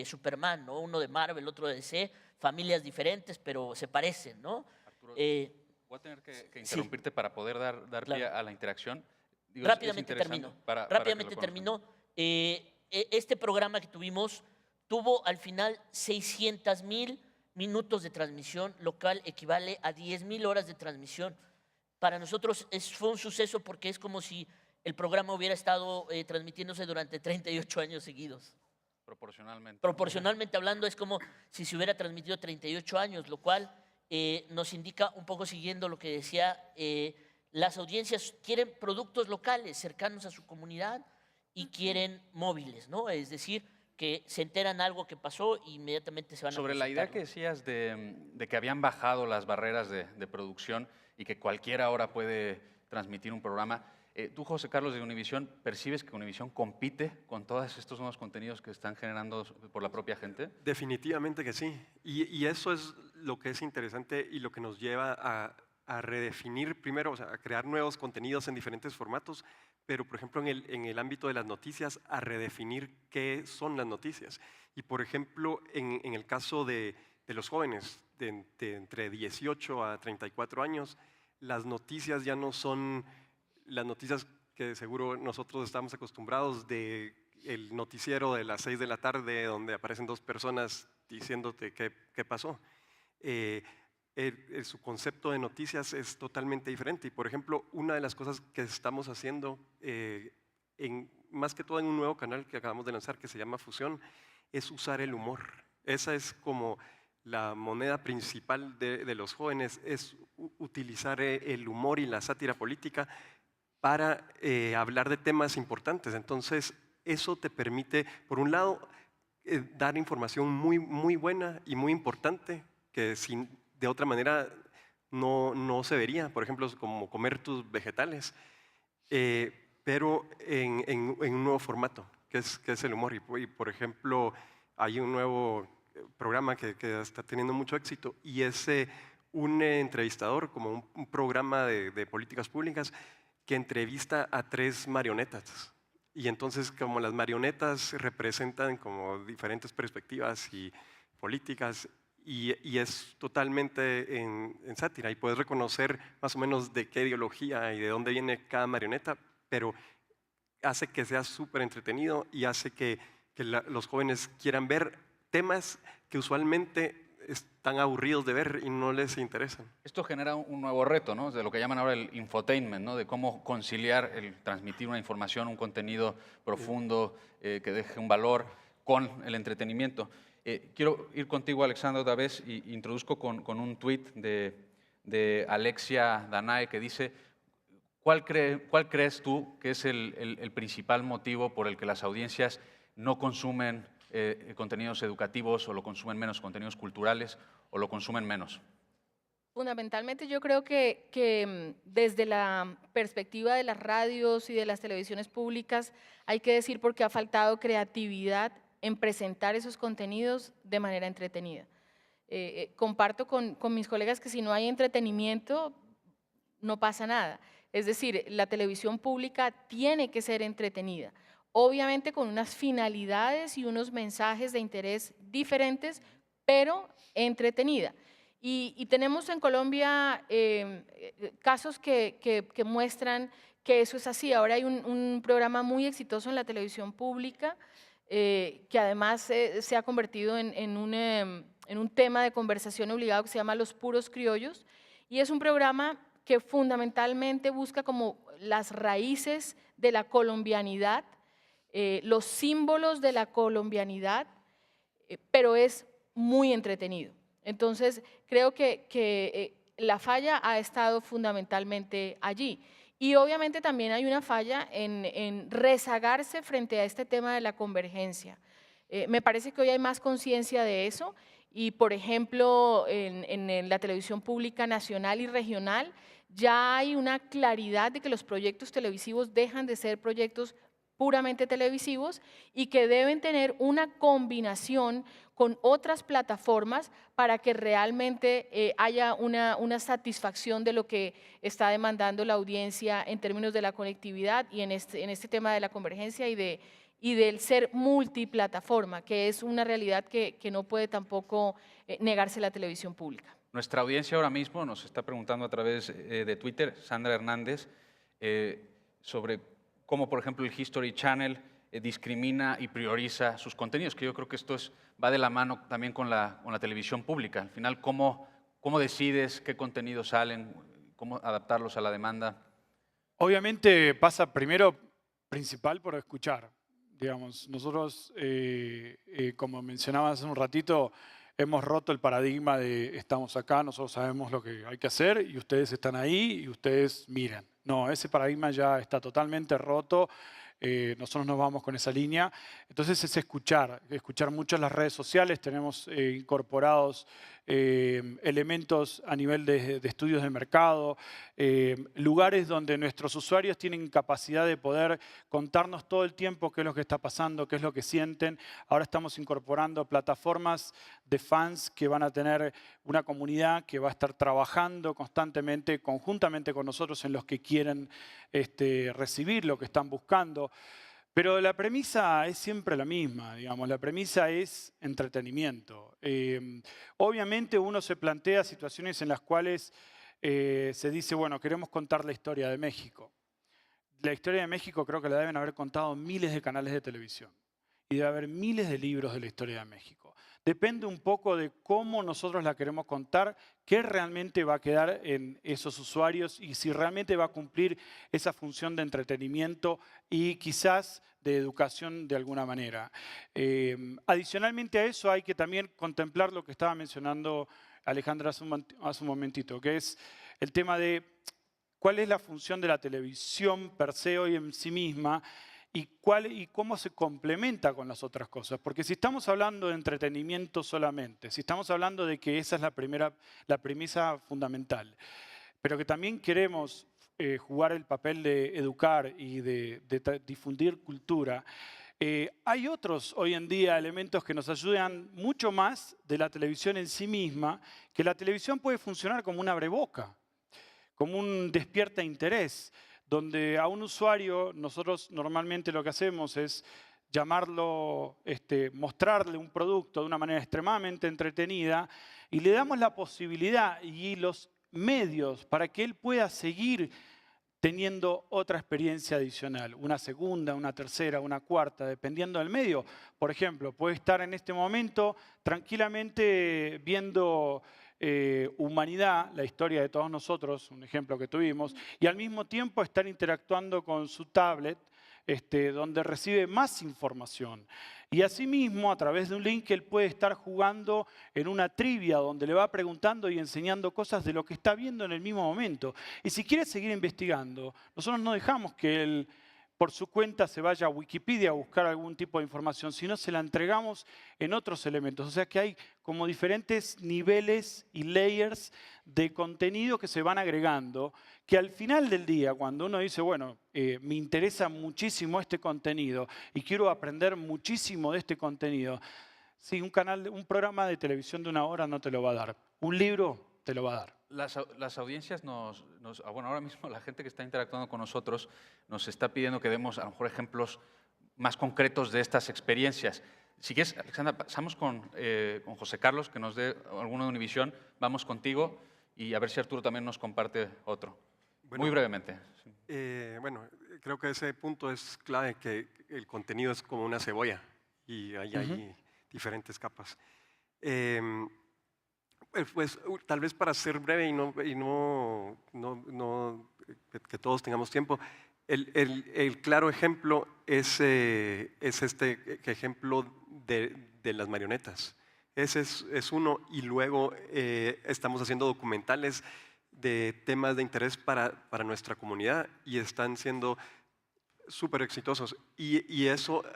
G: Superman, ¿no? Uno de Marvel, otro de DC, familias diferentes, pero se parecen, ¿no?
A: Arturo, voy a tener que interrumpirte para poder dar pie a la interacción. Digo,
G: Rápidamente termino. Rápidamente termino. Este programa que tuvimos tuvo al final 600,000 minutos de transmisión, lo cual equivale a 10,000 horas de transmisión. Para nosotros fue un suceso porque es como si el programa hubiera estado transmitiéndose durante 38 años seguidos.
A: Proporcionalmente.
G: Proporcionalmente hablando, es como si se hubiera transmitido 38 años, lo cual nos indica, un poco siguiendo lo que decía, las audiencias quieren productos locales, cercanos a su comunidad, y quieren móviles, ¿no? Es decir, que se enteran algo que pasó e inmediatamente se van a
A: Sobre la idea que decías de que habían bajado las barreras de producción y que cualquiera ahora puede transmitir un programa, tú, José Carlos, de Univisión, ¿percibes que Univisión compite con todos estos nuevos contenidos que están generando por la propia gente?
E: Definitivamente que sí. Y eso es lo que es interesante y lo que nos lleva a redefinir primero, o sea, a crear nuevos contenidos en diferentes formatos, pero por ejemplo en el ámbito de las noticias, a redefinir qué son las noticias. Y por ejemplo, en el caso de los jóvenes de entre 18 a 34 años, las noticias ya no son las noticias que seguro nosotros estamos acostumbrados de el noticiero de las 6 de la tarde donde aparecen 2 personas diciéndote qué pasó. Su concepto de noticias es totalmente diferente. Y por ejemplo, una de las cosas que estamos haciendo, más que todo en un nuevo canal que acabamos de lanzar que se llama Fusión, es usar el humor. Esa es como la moneda principal de los jóvenes, es utilizar el humor y la sátira política para hablar de temas importantes. Entonces, eso te permite, por un lado, dar información muy buena y muy importante que de otra manera no se vería. Por ejemplo, como comer tus vegetales, pero en un nuevo formato, que es el humor. Y por ejemplo, hay un nuevo programa que está teniendo mucho éxito y es un entrevistador, como un programa de políticas públicas, que entrevista a 3 marionetas. Y entonces, como las marionetas representan como diferentes perspectivas y políticas, y es totalmente en sátira, y puedes reconocer más o menos de qué ideología y de dónde viene cada marioneta, pero hace que sea súper entretenido y hace que los jóvenes quieran ver temas que usualmente están aburridos de ver y no les interesan.
A: Esto genera un nuevo reto, ¿no? De lo que llaman ahora el infotainment, ¿no? De cómo conciliar el transmitir una información, un contenido profundo que deje un valor con el entretenimiento. Quiero ir contigo, Alexandra, otra vez, y introduzco con un tuit de Alexia Danae que dice: ¿cuál crees tú que es el principal motivo por el que las audiencias no consumen contenidos educativos, o lo consumen menos, contenidos culturales, o lo consumen menos?
D: Fundamentalmente yo creo que desde la perspectiva de las radios y de las televisiones públicas hay que decir porque ha faltado creatividad en presentar esos contenidos de manera entretenida. Comparto con mis colegas que si no hay entretenimiento no pasa nada. Es decir, la televisión pública tiene que ser entretenida, obviamente con unas finalidades y unos mensajes de interés diferentes, pero entretenida. Y tenemos en Colombia casos que muestran que eso es así. Ahora hay un programa muy exitoso en la televisión pública que además se ha convertido en un tema de conversación obligado que se llama Los Puros Criollos, y es un programa que fundamentalmente busca como las raíces de la colombianidad, los símbolos de la colombianidad, pero es muy entretenido. Entonces, creo que la falla ha estado fundamentalmente allí. Y obviamente también hay una falla en rezagarse frente a este tema de la convergencia. Me parece que hoy hay más conciencia de eso y, por ejemplo, en la televisión pública nacional y regional ya hay una claridad de que los proyectos televisivos dejan de ser proyectos puramente televisivos y que deben tener una combinación con otras plataformas para que realmente haya una satisfacción de lo que está demandando la audiencia en términos de la conectividad y en este tema de la convergencia y del ser multiplataforma, que es una realidad que no puede tampoco negarse la televisión pública.
A: Nuestra audiencia ahora mismo nos está preguntando a través de Twitter, Sandra Hernández, sobre cómo, por ejemplo, el History Channel discrimina y prioriza sus contenidos, que yo creo que esto va de la mano también con la televisión pública. Al final, ¿cómo decides qué contenidos salen, cómo adaptarlos a la demanda?
F: Obviamente pasa primero, principal, por escuchar. Digamos, nosotros, como mencionaba hace un ratito, hemos roto el paradigma de estamos acá, nosotros sabemos lo que hay que hacer y ustedes están ahí y ustedes miran. No, ese paradigma ya está totalmente roto. Nosotros nos vamos con esa línea. Entonces es escuchar mucho en las redes sociales. Tenemos incorporados elementos a nivel de estudios de mercado, lugares donde nuestros usuarios tienen capacidad de poder contarnos todo el tiempo qué es lo que está pasando, qué es lo que sienten. Ahora estamos incorporando plataformas de fans que van a tener una comunidad que va a estar trabajando constantemente, conjuntamente con nosotros en los que quieren recibir lo que están buscando. Pero la premisa es siempre la misma, digamos, la premisa es entretenimiento. Obviamente uno se plantea situaciones en las cuales se dice, bueno, queremos contar la historia de México. La historia de México creo que la deben haber contado miles de canales de televisión y debe haber miles de libros de la historia de México. Depende un poco de cómo nosotros la queremos contar, qué realmente va a quedar en esos usuarios y si realmente va a cumplir esa función de entretenimiento y quizás de educación de alguna manera. Adicionalmente a eso hay que también contemplar lo que estaba mencionando Alejandra hace un momentito, que es el tema de cuál es la función de la televisión per se hoy en sí misma y cómo se complementa con las otras cosas. Porque si estamos hablando de entretenimiento solamente, si estamos hablando de que esa es la premisa fundamental, pero que también queremos jugar el papel de educar y de difundir cultura, hay otros hoy en día elementos que nos ayudan mucho más de la televisión en sí misma, que la televisión puede funcionar como un abreboca, como un despierta interés, donde a un usuario nosotros normalmente lo que hacemos es llamarlo, mostrarle un producto de una manera extremadamente entretenida y le damos la posibilidad y los medios para que él pueda seguir teniendo otra experiencia adicional, una segunda, una tercera, una cuarta, dependiendo del medio. Por ejemplo, puede estar en este momento tranquilamente viendo Humanidad, la historia de todos nosotros, un ejemplo que tuvimos, y al mismo tiempo estar interactuando con su tablet, donde recibe más información. Y asimismo, a través de un link, él puede estar jugando en una trivia donde le va preguntando y enseñando cosas de lo que está viendo en el mismo momento. Y si quiere seguir investigando, nosotros no dejamos que él por su cuenta se vaya a Wikipedia a buscar algún tipo de información, sino se la entregamos en otros elementos. O sea que hay como diferentes niveles y layers de contenido que se van agregando, que al final del día, cuando uno dice, bueno, me interesa muchísimo este contenido y quiero aprender muchísimo de este contenido, sí, un programa de televisión de 1 hora no te lo va a dar. Un libro te lo va a dar.
A: Las audiencias bueno, ahora mismo la gente que está interactuando con nosotros nos está pidiendo que demos a lo mejor ejemplos más concretos de estas experiencias. Si quieres, Alexandra, pasamos con José Carlos, que nos dé alguno de Univisión. Vamos contigo y a ver si Arturo también nos comparte otro.
E: Bueno,
A: muy brevemente.
E: Bueno, creo que ese punto es clave, que el contenido es como una cebolla y hay diferentes capas. Pues tal vez para ser breve que todos tengamos tiempo, el claro ejemplo es este ejemplo de las marionetas. Ese es uno, y luego estamos haciendo documentales de temas de interés para nuestra comunidad y están siendo súper exitosos. Y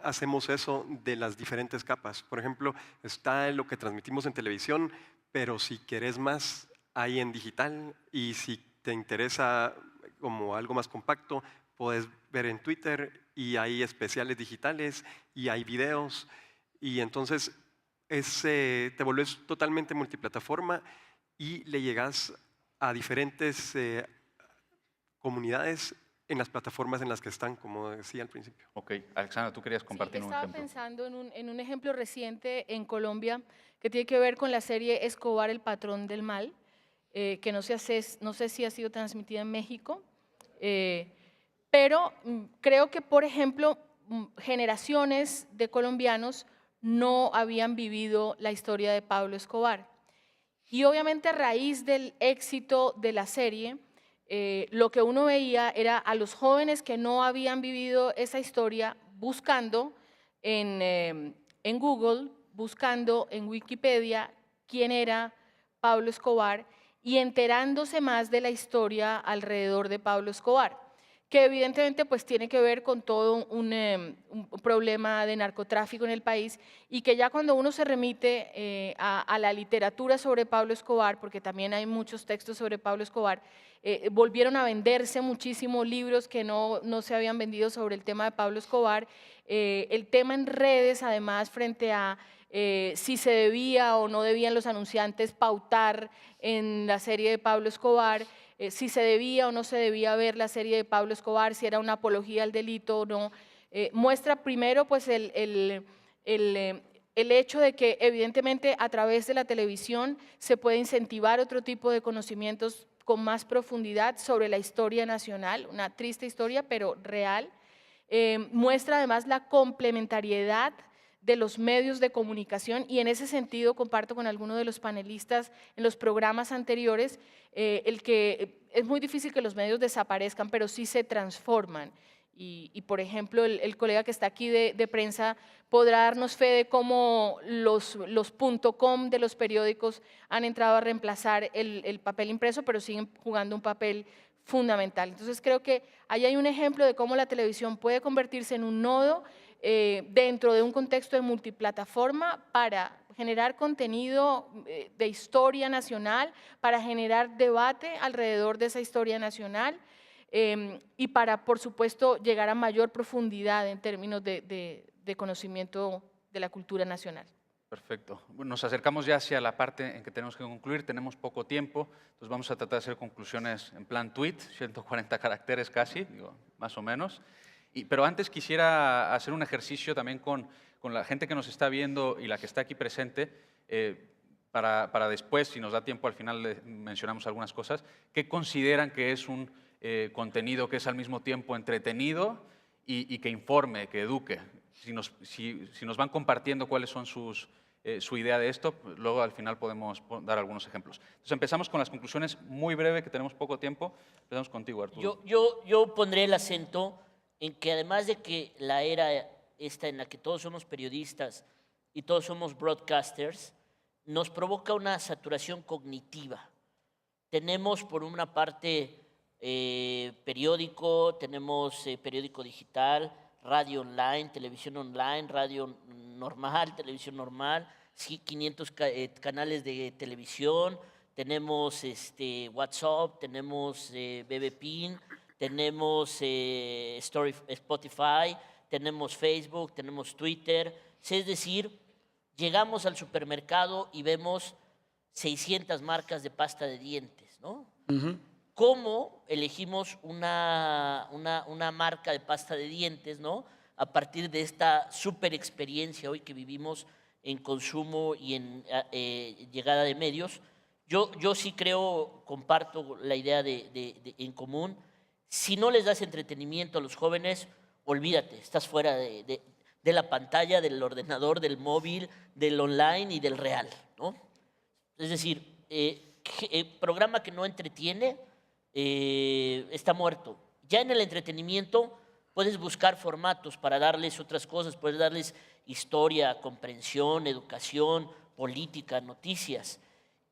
E: hacemos eso de las diferentes capas. Por ejemplo, está lo que transmitimos en televisión, pero si querés más, hay en digital, y si te interesa como algo más compacto, puedes ver en Twitter y hay especiales digitales y hay videos y entonces te vuelves totalmente multiplataforma y le llegas a diferentes comunidades en las plataformas en las que están, como decía al principio.
A: Ok, Alexandra, tú querías compartir un
D: estaba
A: ejemplo.
D: pensando en un ejemplo reciente en Colombia que tiene que ver con la serie Escobar, el patrón del mal, que no sé si ha sido transmitida en México, pero creo que, por ejemplo, generaciones de colombianos no habían vivido la historia de Pablo Escobar. Y obviamente a raíz del éxito de la serie, lo que uno veía era a los jóvenes que no habían vivido esa historia buscando en Google, buscando en Wikipedia quién era Pablo Escobar y enterándose más de la historia alrededor de Pablo Escobar, que evidentemente pues tiene que ver con todo un problema de narcotráfico en el país y que ya cuando uno se remite a la literatura sobre Pablo Escobar, porque también hay muchos textos sobre Pablo Escobar, volvieron a venderse muchísimos libros que no se habían vendido sobre el tema de Pablo Escobar, el tema en redes además frente a si se debía o no debían los anunciantes pautar en la serie de Pablo Escobar, si se debía o no se debía ver la serie de Pablo Escobar, si era una apología al delito o no, muestra primero pues el hecho de que evidentemente a través de la televisión se puede incentivar otro tipo de conocimientos con más profundidad sobre la historia nacional, una triste historia pero real, muestra además la complementariedad de los medios de comunicación y en ese sentido comparto con algunos de los panelistas en los programas anteriores el que es muy difícil que los medios desaparezcan, pero sí se transforman. Y por ejemplo, el colega que está aquí de prensa podrá darnos fe de cómo los .com de los periódicos han entrado a reemplazar el papel impreso, pero siguen jugando un papel fundamental. Entonces creo que ahí hay un ejemplo de cómo la televisión puede convertirse en un nodo dentro de un contexto de multiplataforma para generar contenido de historia nacional, para generar debate alrededor de esa historia nacional y para, por supuesto, llegar a mayor profundidad en términos de conocimiento de la cultura nacional.
A: Perfecto. Bueno, nos acercamos ya hacia la parte en que tenemos que concluir, tenemos poco tiempo, entonces vamos a tratar de hacer conclusiones en plan tweet, 140 caracteres casi, digo, más o menos. Pero antes quisiera hacer un ejercicio también con la gente que nos está viendo y la que está aquí presente, para después, si nos da tiempo al final mencionamos algunas cosas, ¿qué consideran que es un contenido que es al mismo tiempo entretenido y que informe, que eduque? Si nos van compartiendo cuáles son su idea de esto, luego al final podemos dar algunos ejemplos. Entonces empezamos con las conclusiones muy breve, que tenemos poco tiempo. Empezamos contigo, Arturo.
G: Yo pondré el acento en que además de que la era esta en la que todos somos periodistas y todos somos broadcasters, nos provoca una saturación cognitiva. Tenemos por una parte periódico, tenemos periódico digital, radio online, televisión online, radio normal, televisión normal, 500 canales de televisión, tenemos WhatsApp, tenemos BBPin, tenemos Spotify, tenemos Facebook, tenemos Twitter. Es decir, llegamos al supermercado y vemos 600 marcas de pasta de dientes, ¿no? ¿Cómo elegimos una marca de pasta de dientes, ¿no? A partir de esta super experiencia hoy que vivimos en consumo y en llegada de medios. Yo sí creo, comparto la idea en común. Si no les das entretenimiento a los jóvenes, olvídate, estás fuera de la pantalla, del ordenador, del móvil, del online y del real, ¿no? Es decir, programa que no entretiene está muerto. Ya en el entretenimiento puedes buscar formatos para darles otras cosas, puedes darles historia, comprensión, educación, política, noticias.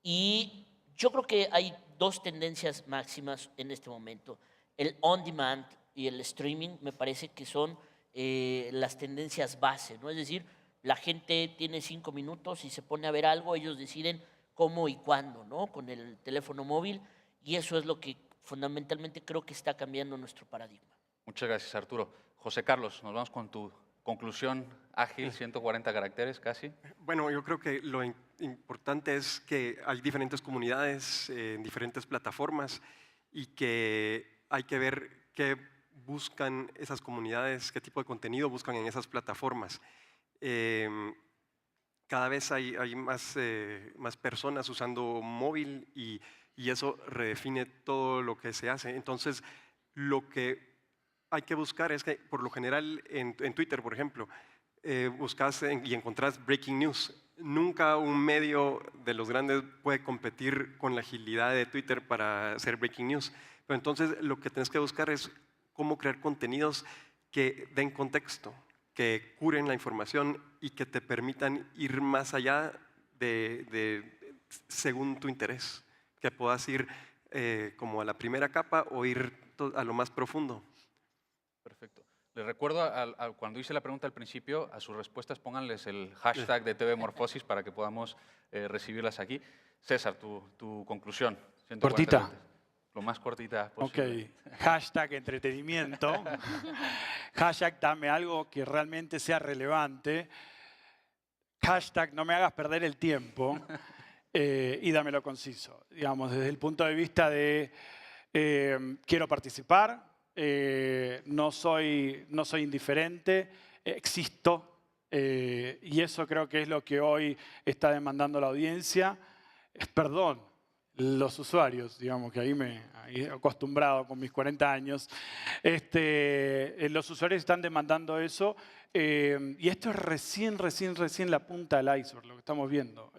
G: Y yo creo que hay dos tendencias máximas en este momento. El on-demand y el streaming me parece que son las tendencias base, ¿no? Es decir, la gente tiene 5 minutos y se pone a ver algo, ellos deciden cómo y cuándo, ¿no? Con el teléfono móvil, y eso es lo que fundamentalmente creo que está cambiando nuestro paradigma.
A: Muchas gracias, Arturo. José Carlos, nos vamos con tu conclusión ágil, 140 caracteres casi.
E: Bueno, yo creo que lo importante es que hay diferentes comunidades en diferentes plataformas y que hay que ver qué buscan esas comunidades, qué tipo de contenido buscan en esas plataformas. Cada vez hay más personas usando móvil y eso redefine todo lo que se hace. Entonces, lo que hay que buscar es que, por lo general, en Twitter, por ejemplo, buscas y encontrás breaking news. Nunca un medio de los grandes puede competir con la agilidad de Twitter para hacer breaking news. Pero entonces, lo que tienes que buscar es cómo crear contenidos que den contexto, que curen la información y que te permitan ir más allá según tu interés. Que puedas ir como a la primera capa o ir a lo más profundo.
A: Perfecto. Les recuerdo, cuando hice la pregunta al principio, a sus respuestas pónganles el hashtag de TV Morfosis para que podamos recibirlas aquí. César, tu conclusión. 140
F: Cortita.
A: caracteres. Lo más cortita posible.
F: Ok, hashtag entretenimiento, hashtag dame algo que realmente sea relevante, hashtag no me hagas perder el tiempo y dámelo conciso. Digamos, desde el punto de vista de quiero participar, no soy indiferente, existo y eso creo que es lo que hoy está demandando la audiencia. Perdón, los usuarios, digamos que ahí he acostumbrado con mis 40 años, los usuarios están demandando eso y esto es recién la punta del iceberg, lo que estamos viendo.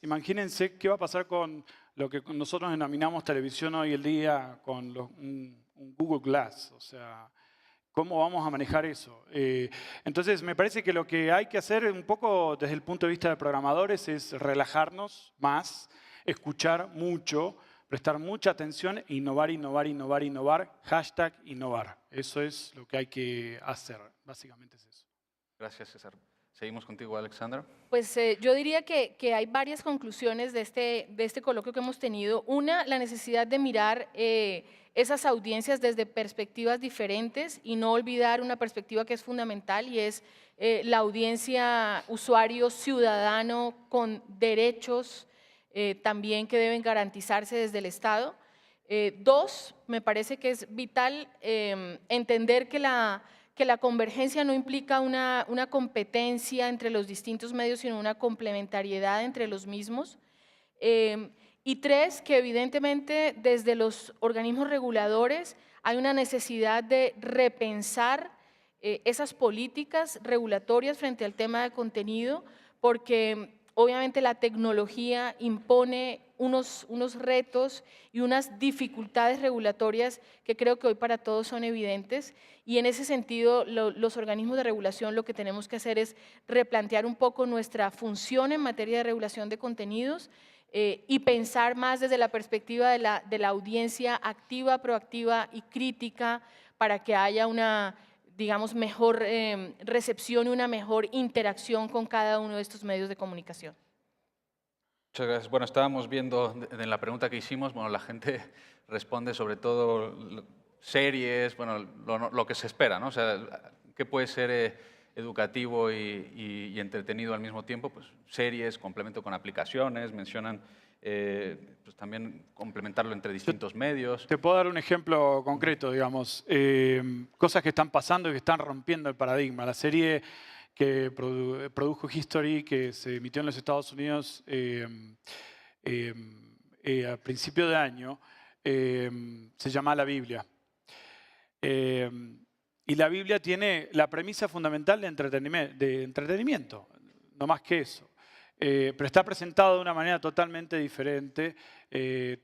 F: Imagínense qué va a pasar con lo que nosotros denominamos televisión hoy en día con un Google Glass, o sea, ¿cómo vamos a manejar eso? Entonces, me parece que lo que hay que hacer un poco desde el punto de vista de programadores es relajarnos más, escuchar mucho, prestar mucha atención, innovar, hashtag innovar. Eso es lo que hay que hacer, básicamente es eso.
A: Gracias, César. Seguimos contigo, Alexandra.
D: Pues yo diría que hay varias conclusiones de este coloquio que hemos tenido. Una, la necesidad de mirar esas audiencias desde perspectivas diferentes y no olvidar una perspectiva que es fundamental y es la audiencia usuario ciudadano con derechos también que deben garantizarse desde el Estado. Dos, me parece que es vital entender que la convergencia no implica una competencia entre los distintos medios, sino una complementariedad entre los mismos. Y tres, que evidentemente desde los organismos reguladores hay una necesidad de repensar esas políticas regulatorias frente al tema de contenido, porque obviamente la tecnología impone unos retos y unas dificultades regulatorias que creo que hoy para todos son evidentes y en ese sentido los organismos de regulación lo que tenemos que hacer es replantear un poco nuestra función en materia de regulación de contenidos y pensar más desde la perspectiva de la audiencia activa, proactiva y crítica para que haya una, digamos, mejor recepción y una mejor interacción con cada uno de estos medios de comunicación.
A: Muchas gracias. Bueno, estábamos viendo en la pregunta que hicimos, bueno, la gente responde sobre todo series, bueno, lo que se espera, ¿no? O sea, ¿qué puede ser educativo y entretenido al mismo tiempo? Pues series, complemento con aplicaciones, mencionan pues también complementarlo entre distintos medios.
F: Te puedo dar un ejemplo concreto, digamos, cosas que están pasando y que están rompiendo el paradigma. La serie que produjo History, que se emitió en los Estados Unidos a principio de año, se llama La Biblia. Y la Biblia tiene la premisa fundamental de entretenimiento, no más que eso. Pero está presentado de una manera totalmente diferente,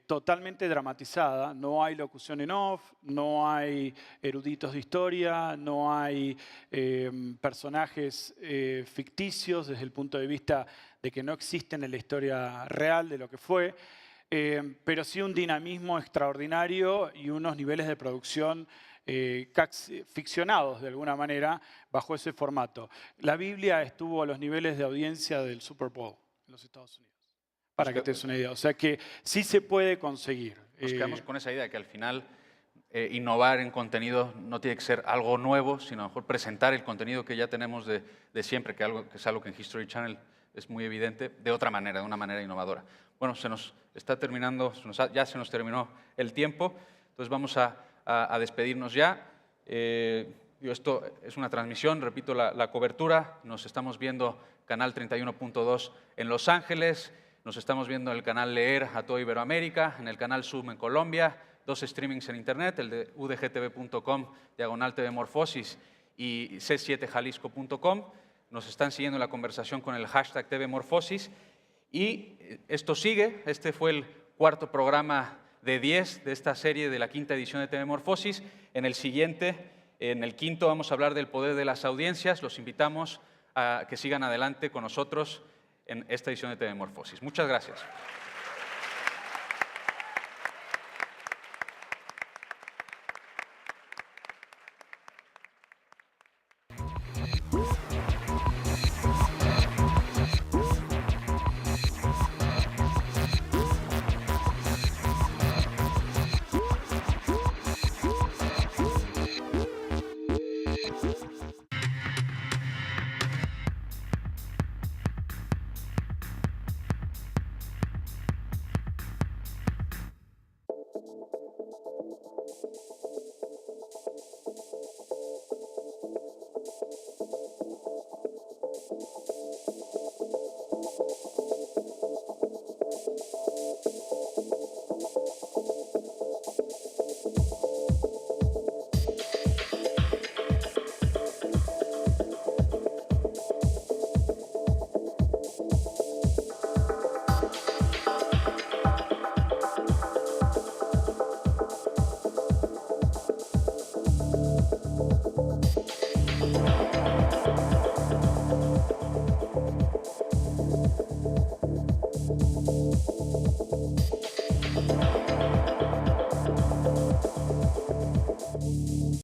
F: totalmente dramatizada. No hay locución en off, no hay eruditos de historia, no hay personajes ficticios desde el punto de vista de que no existen en la historia real de lo que fue, pero sí un dinamismo extraordinario y unos niveles de producción ficcionados de alguna manera bajo ese formato. La Biblia estuvo a los niveles de audiencia del Super Bowl en los Estados Unidos. para que te des una idea. O sea que sí se puede conseguir.
A: Nos quedamos con esa idea de que al final innovar en contenido no tiene que ser algo nuevo, sino a lo mejor presentar el contenido que ya tenemos de siempre, que es algo que en History Channel es muy evidente, de otra manera, de una manera innovadora. Bueno, se nos está terminando, ya se nos terminó el tiempo, entonces vamos a despedirnos ya. Esto es una transmisión, repito la cobertura, nos estamos viendo canal 31.2 en Los Ángeles, nos estamos viendo en el canal Leer a toda Iberoamérica, en el canal Zoom en Colombia, 2 streamings en internet, el de udgtv.com/tvmorfosis y c7jalisco.com. Nos están siguiendo en la conversación con el hashtag tvmorfosis y esto sigue. Este fue el cuarto programa de 10 de esta serie de la quinta edición de TV Morfosis. En el siguiente, en el quinto, vamos a hablar del poder de las audiencias. Los invitamos a que sigan adelante con nosotros en esta edición de TV Morfosis. Muchas gracias.